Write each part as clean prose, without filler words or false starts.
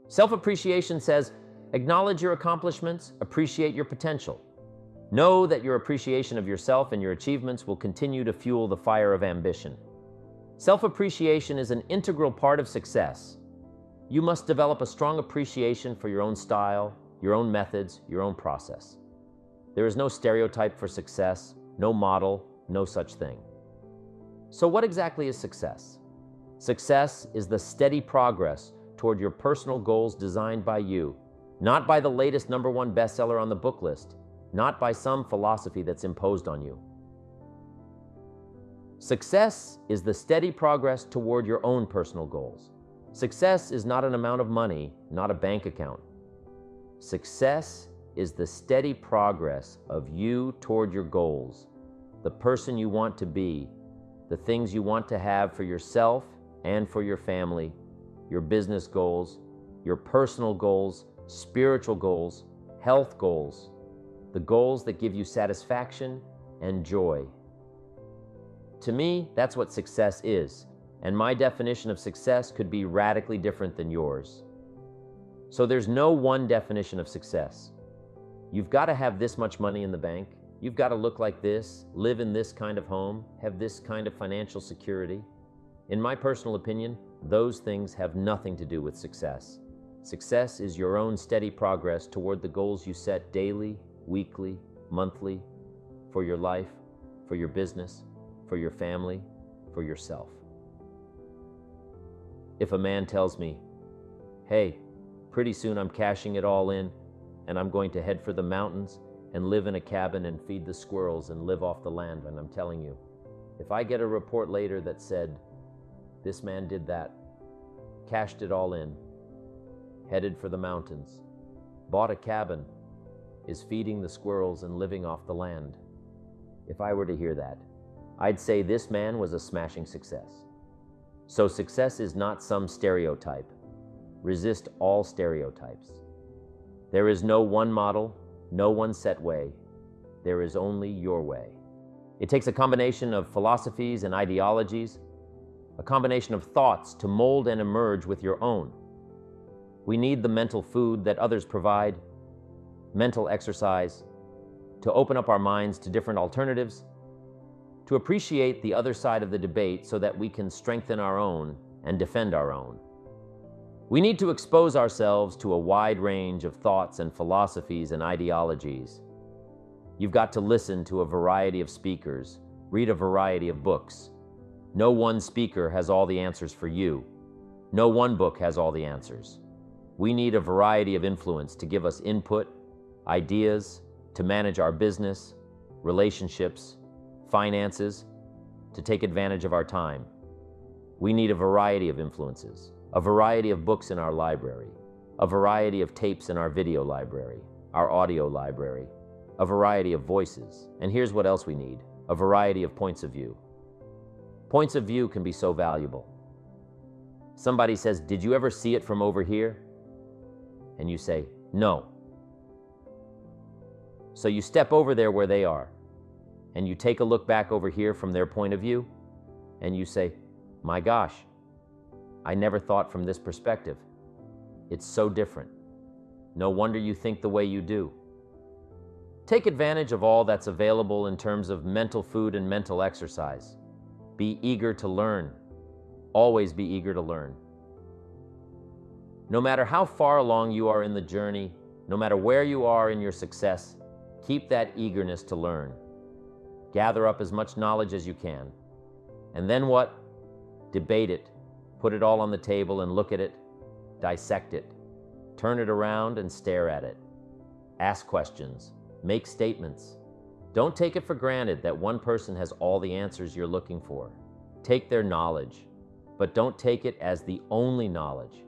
Self-appreciation says, acknowledge your accomplishments, appreciate your potential. Know that your appreciation of yourself and your achievements will continue to fuel the fire of ambition. Self-appreciation is an integral part of success. You must develop a strong appreciation for your own style, your own methods, your own process. There is no stereotype for success, no model, no such thing. So what exactly is success? Success is the steady progress toward your personal goals designed by you, not by the latest #1 bestseller on the book list, not by some philosophy that's imposed on you. Success is the steady progress toward your own personal goals. Success is not an amount of money, not a bank account. Success is the steady progress of you toward your goals, the person you want to be, the things you want to have for yourself and for your family, your business goals, your personal goals, spiritual goals, health goals, the goals that give you satisfaction and joy. To me, that's what success is, and my definition of success could be radically different than yours. So there's no one definition of success. You've got to have this much money in the bank, you've got to look like this, live in this kind of home, have this kind of financial security. In my personal opinion, those things have nothing to do with success. Success is your own steady progress toward the goals you set daily, weekly, monthly, for your life, for your business, for your family, for yourself. If a man tells me, hey, pretty soon I'm cashing it all in and I'm going to head for the mountains and live in a cabin and feed the squirrels and live off the land, and I'm telling you, if I get a report later that said, this man did that, cashed it all in, headed for the mountains, bought a cabin, is feeding the squirrels and living off the land. If I were to hear that, I'd say this man was a smashing success. So success is not some stereotype. Resist all stereotypes. There is no one model, no one set way. There is only your way. It takes a combination of philosophies and ideologies, a combination of thoughts to mold and emerge with your own. We need the mental food that others provide, mental exercise, to open up our minds to different alternatives, to appreciate the other side of the debate so that we can strengthen our own and defend our own. We need to expose ourselves to a wide range of thoughts and philosophies and ideologies. You've got to listen to a variety of speakers, read a variety of books. No one speaker has all the answers for you. No one book has all the answers. We need a variety of influence to give us input, ideas, to manage our business, relationships, finances, to take advantage of our time. We need a variety of influences, a variety of books in our library, a variety of tapes in our video library, our audio library, a variety of voices. And here's what else we need, a variety of points of view. Points of view can be so valuable. Somebody says, did you ever see it from over here? And you say, no. So you step over there where they are, and you take a look back over here from their point of view, and you say, my gosh, I never thought from this perspective. It's so different. No wonder you think the way you do. Take advantage of all that's available in terms of mental food and mental exercise. Be eager to learn. Always be eager to learn. No matter how far along you are in the journey, no matter where you are in your success, keep that eagerness to learn. Gather up as much knowledge as you can. And then what? Debate it. Put it all on the table and look at it. Dissect it. Turn it around and stare at it. Ask questions. Make statements. Don't take it for granted that one person has all the answers you're looking for. Take their knowledge, but don't take it as the only knowledge.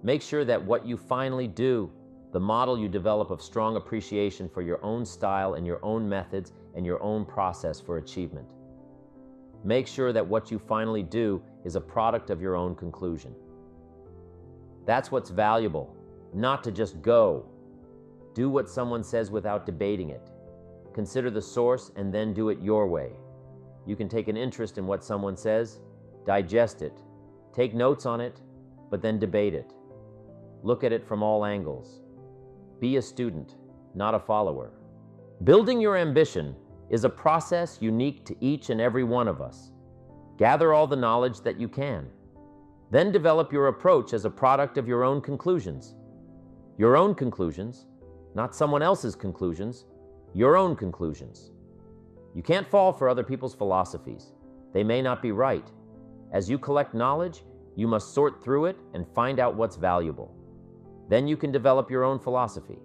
Make sure that what you finally do, the model you develop of strong appreciation for your own style and your own methods and your own process for achievement. Make sure that what you finally do is a product of your own conclusion. That's what's valuable, not to just go. Do what someone says without debating it. Consider the source and then do it your way. You can take an interest in what someone says, digest it, take notes on it, but then debate it. Look at it from all angles. Be a student, not a follower. Building your ambition is a process unique to each and every one of us. Gather all the knowledge that you can. Then develop your approach as a product of your own conclusions. Your own conclusions, not someone else's conclusions, your own conclusions. You can't fall for other people's philosophies. They may not be right. As you collect knowledge, you must sort through it and find out what's valuable. Then you can develop your own philosophy.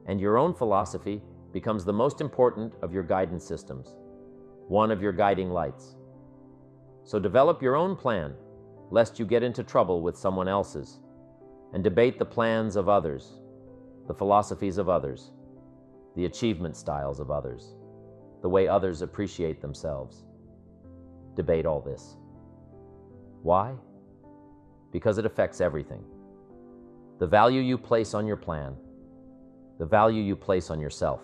And your own philosophy becomes the most important of your guidance systems, one of your guiding lights. So develop your own plan, lest you get into trouble with someone else's, and debate the plans of others, the philosophies of others, the achievement styles of others, the way others appreciate themselves. Debate all this. Why? Because it affects everything. The value you place on your plan, the value you place on yourself,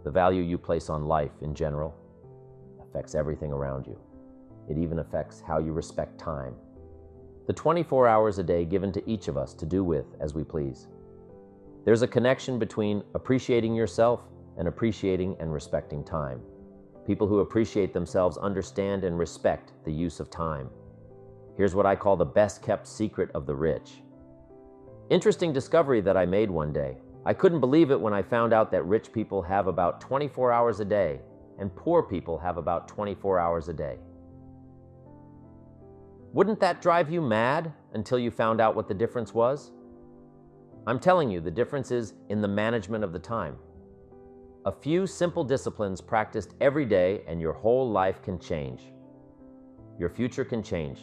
the value you place on life in general, affects everything around you. It even affects how you respect time. The 24 hours a day given to each of us to do with as we please. There's a connection between appreciating yourself and appreciating and respecting time. People who appreciate themselves understand and respect the use of time. Here's what I call the best-kept secret of the rich. Interesting discovery that I made one day. I couldn't believe it when I found out that rich people have about 24 hours a day and poor people have about 24 hours a day. Wouldn't that drive you mad until you found out what the difference was? I'm telling you, the difference is in the management of the time. A few simple disciplines practiced every day and your whole life can change. Your future can change.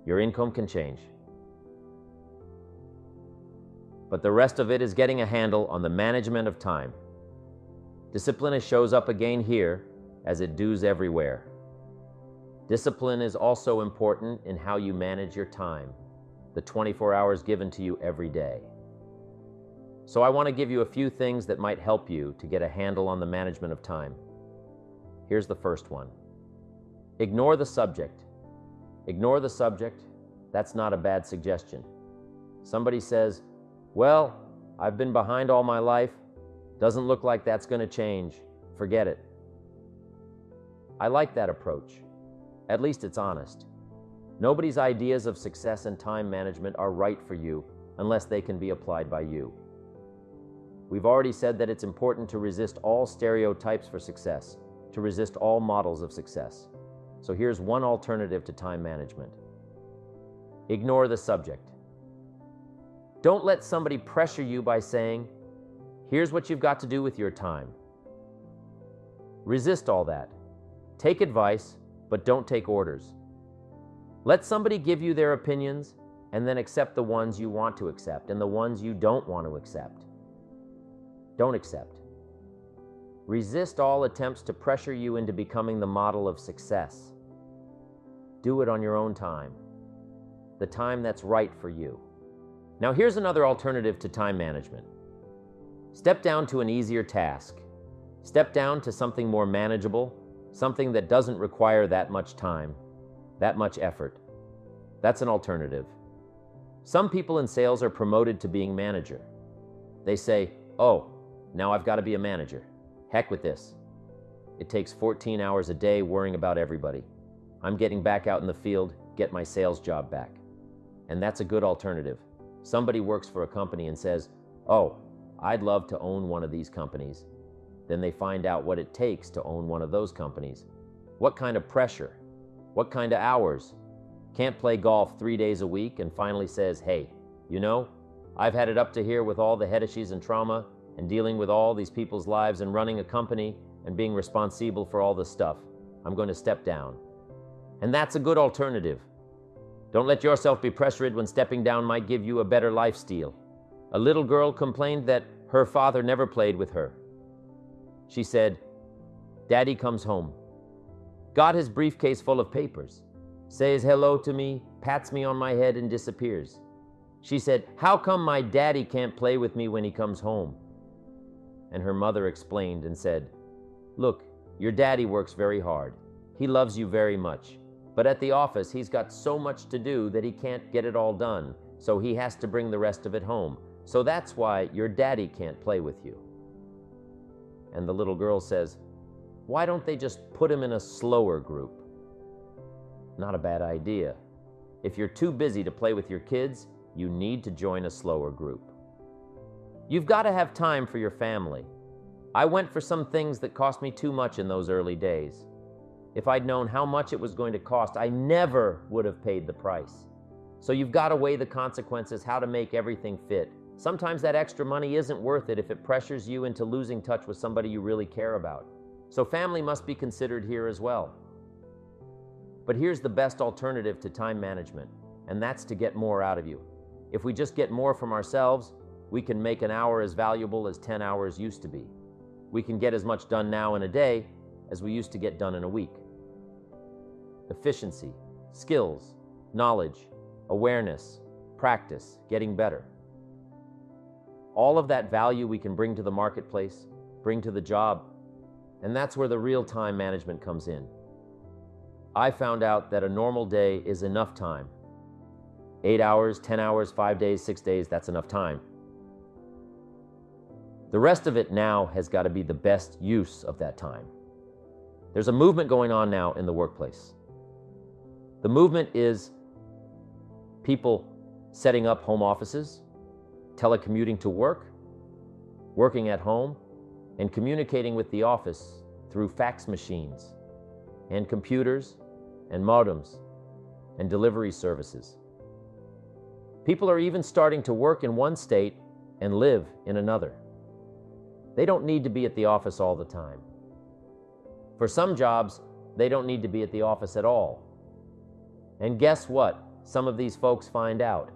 Your income can change. But the rest of it is getting a handle on the management of time. Discipline shows up again here as it does everywhere. Discipline is also important in how you manage your time, the 24 hours given to you every day. So I want to give you a few things that might help you to get a handle on the management of time. Here's the first one. Ignore the subject. Ignore the subject. That's not a bad suggestion. Somebody says, well, I've been behind all my life. Doesn't look like that's going to change. Forget it. I like that approach. At least it's honest. Nobody's ideas of success and time management are right for you unless they can be applied by you. We've already said that it's important to resist all stereotypes for success, to resist all models of success. So here's one alternative to time management. Ignore the subject. Don't let somebody pressure you by saying, here's what you've got to do with your time. Resist all that. Take advice, but don't take orders. Let somebody give you their opinions and then accept the ones you want to accept and the ones you don't want to accept. Don't accept. Resist all attempts to pressure you into becoming the model of success. Do it on your own time, the time that's right for you. Now here's another alternative to time management. Step down to an easier task. Step down to something more manageable, something that doesn't require that much time, that much effort. That's an alternative. Some people in sales are promoted to being manager. They say, oh, now I've got to be a manager. Heck with this. It takes 14 hours a day worrying about everybody. I'm getting back out in the field, get my sales job back. And that's a good alternative. Somebody works for a company and says, oh, I'd love to own one of these companies. Then they find out what it takes to own one of those companies. What kind of pressure? What kind of hours? Can't play golf 3 days a week and finally says, hey, you know, I've had it up to here with all the headaches and trauma and dealing with all these people's lives and running a company and being responsible for all this stuff. I'm going to step down. And that's a good alternative. Don't let yourself be pressured when stepping down might give you a better lifestyle. A little girl complained that her father never played with her. She said, Daddy comes home, got his briefcase full of papers, says hello to me, pats me on my head and disappears. She said, how come my daddy can't play with me when he comes home? And her mother explained and said, look, your daddy works very hard. He loves you very much. But at the office, he's got so much to do that he can't get it all done, so he has to bring the rest of it home. So that's why your daddy can't play with you." And the little girl says, "Why don't they just put him in a slower group?" Not a bad idea. If you're too busy to play with your kids, you need to join a slower group. You've got to have time for your family. I went for some things that cost me too much in those early days. If I'd known how much it was going to cost, I never would have paid the price. So you've got to weigh the consequences, how to make everything fit. Sometimes that extra money isn't worth it if it pressures you into losing touch with somebody you really care about. So family must be considered here as well. But here's the best alternative to time management, and that's to get more out of you. If we just get more from ourselves, we can make an hour as valuable as 10 hours used to be. We can get as much done now in a day as we used to get done in a week. Efficiency, skills, knowledge, awareness, practice, getting better. All of that value we can bring to the marketplace, bring to the job, and that's where the real time management comes in. I found out that a normal day is enough time. 8 hours, 10 hours, 5 days, 6 days, that's enough time. The rest of it now has got to be the best use of that time. There's a movement going on now in the workplace. The movement is people setting up home offices, telecommuting to work, working at home, and communicating with the office through fax machines and computers and modems and delivery services. People are even starting to work in one state and live in another. They don't need to be at the office all the time. For some jobs, they don't need to be at the office at all. And guess what? Some of these folks find out.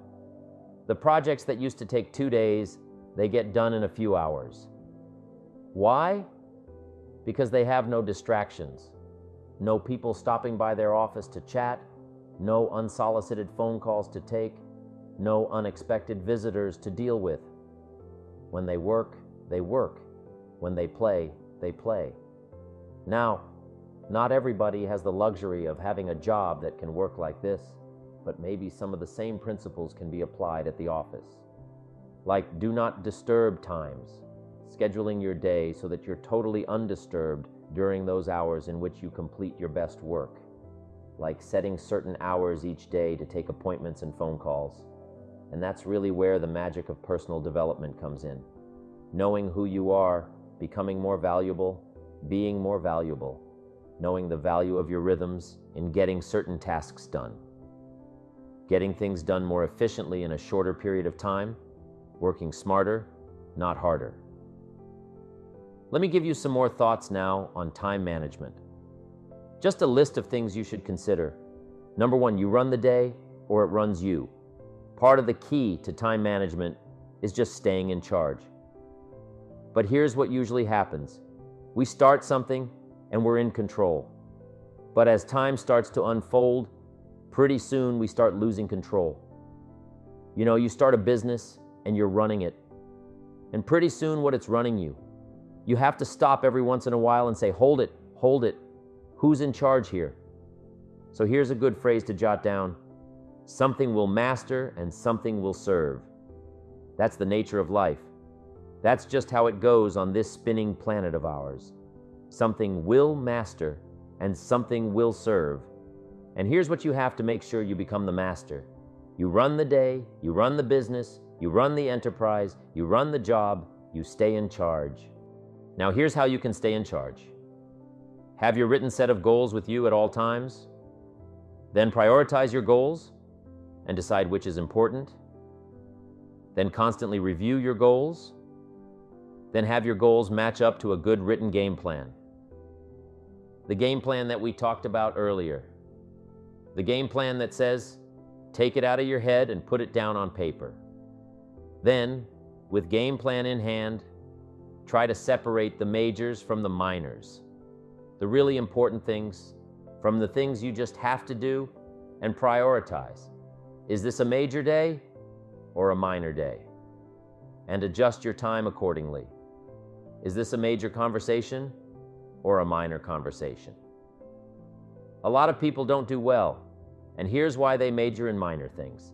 The projects that used to take 2 days, they get done in a few hours. Why? Because they have no distractions. No people stopping by their office to chat, no unsolicited phone calls to take, no unexpected visitors to deal with. When they work, they work. When they play, they play. Now, not everybody has the luxury of having a job that can work like this, but maybe some of the same principles can be applied at the office. Like do not disturb times, scheduling your day so that you're totally undisturbed during those hours in which you complete your best work. Like setting certain hours each day to take appointments and phone calls. And that's really where the magic of personal development comes in. Knowing who you are, becoming more valuable, being more valuable, knowing the value of your rhythms in getting certain tasks done. Getting things done more efficiently in a shorter period of time, working smarter, not harder. Let me give you some more thoughts now on time management. Just a list of things you should consider. Number 1, you run the day or it runs you. Part of the key to time management is just staying in charge. But here's what usually happens. We start something and we're in control. But as time starts to unfold, pretty soon we start losing control. You know, you start a business and you're running it. And pretty soon what it's running you. You have to stop every once in a while and say, hold it, hold it. Who's in charge here? So here's a good phrase to jot down. Something will master and something will serve. That's the nature of life. That's just how it goes on this spinning planet of ours. Something will master and something will serve. And here's what you have to make sure you become the master. You run the day, you run the business, you run the enterprise, you run the job, you stay in charge. Now here's how you can stay in charge. Have your written set of goals with you at all times. Then prioritize your goals and decide which is important. Then constantly review your goals. Then have your goals match up to a good written game plan. The game plan that we talked about earlier. The game plan that says, take it out of your head and put it down on paper. Then, with game plan in hand, try to separate the majors from the minors. The really important things from the things you just have to do, and prioritize. Is this a major day or a minor day? And adjust your time accordingly. Is this a major conversation or a minor conversation? A lot of people don't do well, and here's why: they major in minor things.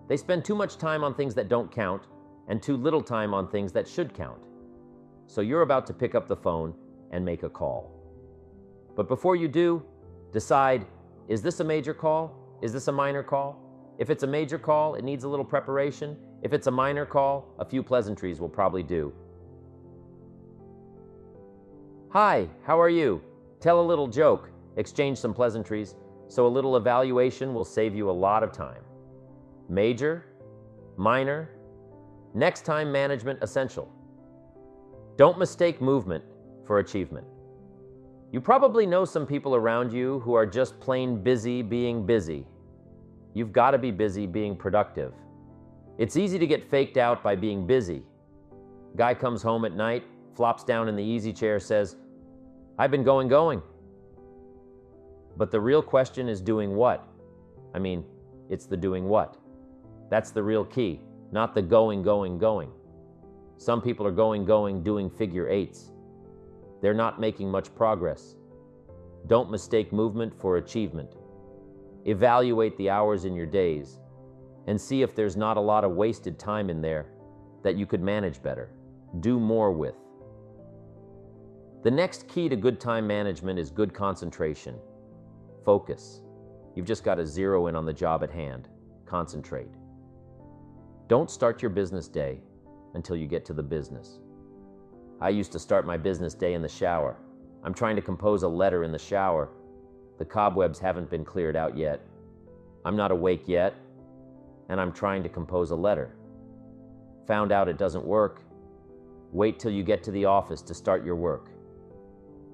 They spend too much time on things that don't count and too little time on things that should count. So you're about to pick up the phone and make a call. But before you do, decide, is this a major call? Is this a minor call? If it's a major call, it needs a little preparation. If it's a minor call, a few pleasantries will probably do. Hi, how are you? Tell a little joke, exchange some pleasantries, so a little evaluation will save you a lot of time. Major, minor, next time management essential. Don't mistake movement for achievement. You probably know some people around you who are just plain busy being busy. You've got to be busy being productive. It's easy to get faked out by being busy. Guy comes home at night, flops down in the easy chair, says, "I've been going." But the real question is doing what? It's the doing what. That's the real key, not the going. Some people are going, doing figure eights. They're not making much progress. Don't mistake movement for achievement. Evaluate the hours in your days and see if there's not a lot of wasted time in there that you could manage better, do more with. The next key to good time management is good concentration. Focus. You've just got to zero in on the job at hand. Concentrate. Don't start your business day until you get to the business. I used to start my business day in the shower. I'm trying to compose a letter in the shower. The cobwebs haven't been cleared out yet. I'm not awake yet, and I'm trying to compose a letter. Found out it doesn't work. Wait till you get to the office to start your work.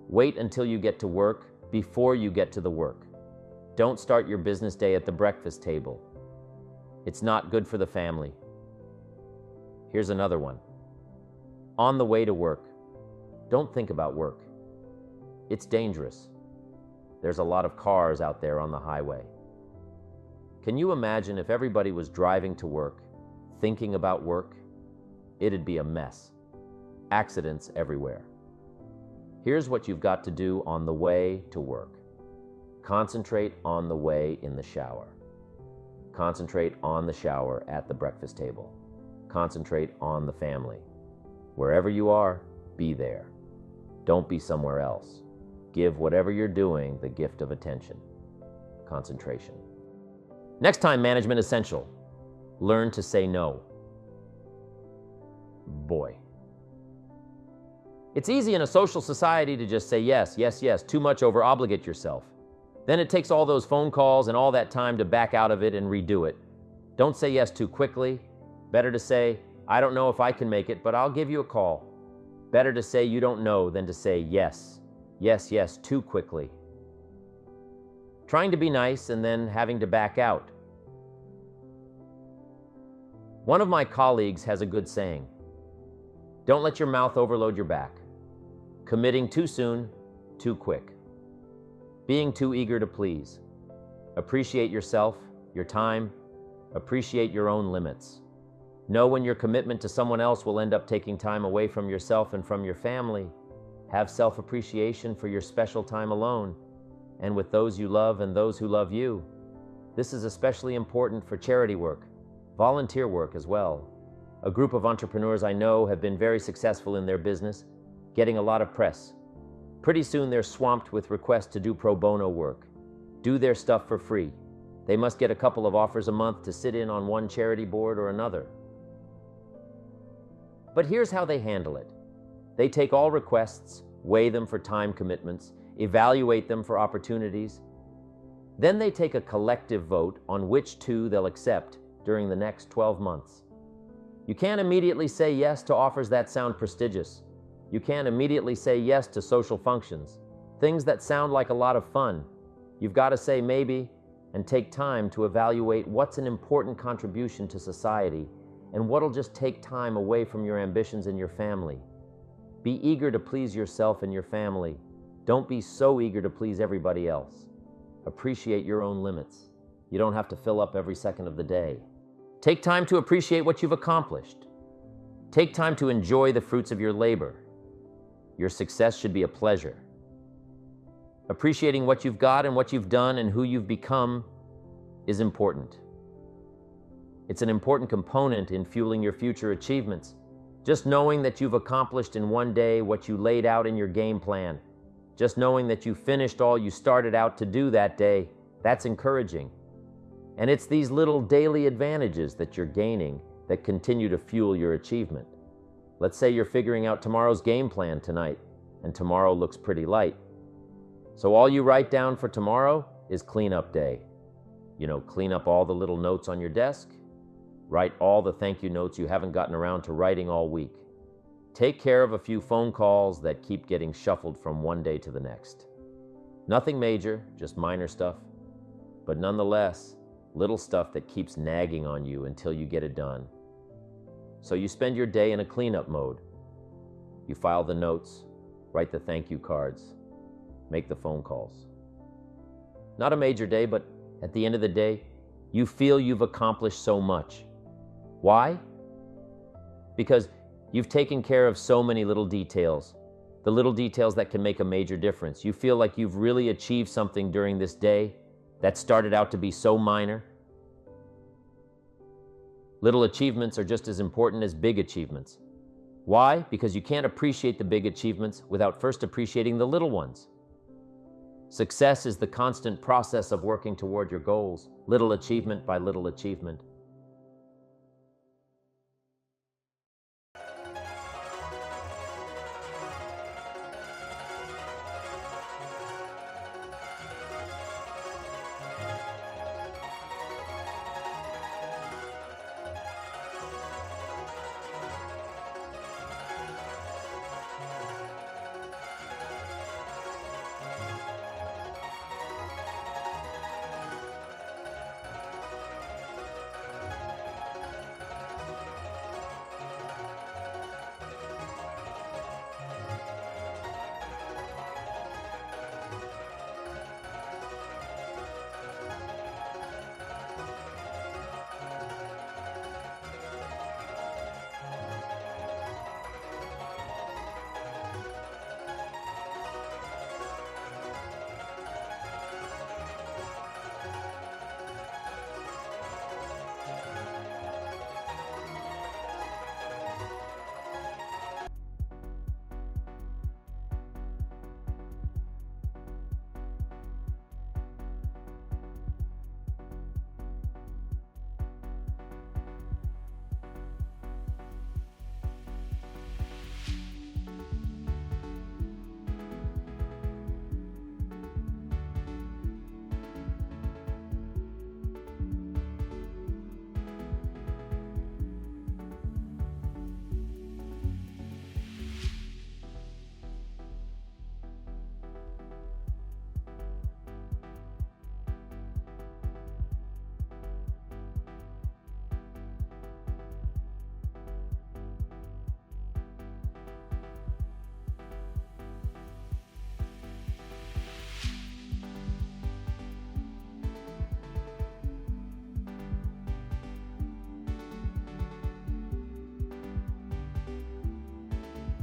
Wait until you get to work before you get to the work. Don't start your business day at the breakfast table. It's not good for the family. Here's another one. On the way to work, don't think about work. It's dangerous. There's a lot of cars out there on the highway. Can you imagine if everybody was driving to work, thinking about work? It'd be a mess. Accidents everywhere. Here's what you've got to do on the way to work. Concentrate on the way in the shower. Concentrate on the shower at the breakfast table. Concentrate on the family. Wherever you are, be there. Don't be somewhere else. Give whatever you're doing the gift of attention. Concentration. Next time management essential. Learn to say no. Boy. It's easy in a social society to just say yes, too much, over-obligate yourself. Then it takes all those phone calls and all that time to back out of it and redo it. Don't say yes too quickly. Better to say, I don't know if I can make it, but I'll give you a call. Better to say you don't know than to say yes, too quickly. Trying to be nice and then having to back out. One of my colleagues has a good saying. Don't let your mouth overload your back. Committing too soon, too quick. Being too eager to please. Appreciate yourself, your time. Appreciate your own limits. Know when your commitment to someone else will end up taking time away from yourself and from your family. Have self-appreciation for your special time alone and with those you love and those who love you. This is especially important for charity work, volunteer work as well. A group of entrepreneurs I know have been very successful in their business, getting a lot of press. Pretty soon they're swamped with requests to do pro bono work, do their stuff for free. They must get a couple of offers a month to sit in on one charity board or another. But here's how they handle it. They take all requests, weigh them for time commitments, evaluate them for opportunities. Then they take a collective vote on which two they'll accept during the next 12 months. You can't immediately say yes to offers that sound prestigious. You can't immediately say yes to social functions, things that sound like a lot of fun. You've got to say maybe and take time to evaluate what's an important contribution to society and what'll just take time away from your ambitions and your family. Be eager to please yourself and your family. Don't be so eager to please everybody else. Appreciate your own limits. You don't have to fill up every second of the day. Take time to appreciate what you've accomplished. Take time to enjoy the fruits of your labor. Your success should be a pleasure. Appreciating what you've got and what you've done and who you've become is important. It's an important component in fueling your future achievements. Just knowing that you've accomplished in one day what you laid out in your game plan, just knowing that you finished all you started out to do that day, that's encouraging. And it's these little daily advantages that you're gaining that continue to fuel your achievement. Let's say you're figuring out tomorrow's game plan tonight, and tomorrow looks pretty light. So all you write down for tomorrow is cleanup day. Clean up all the little notes on your desk. Write all the thank you notes you haven't gotten around to writing all week. Take care of a few phone calls that keep getting shuffled from one day to the next. Nothing major, just minor stuff, but nonetheless, little stuff that keeps nagging on you until you get it done. So you spend your day in a cleanup mode. You file the notes, write the thank you cards, make the phone calls. Not a major day, but at the end of the day, you feel you've accomplished so much. Why? Because you've taken care of so many little details, the little details that can make a major difference. You feel like you've really achieved something during this day that started out to be so minor. Little achievements are just as important as big achievements. Why? Because you can't appreciate the big achievements without first appreciating the little ones. Success is the constant process of working toward your goals, little achievement by little achievement.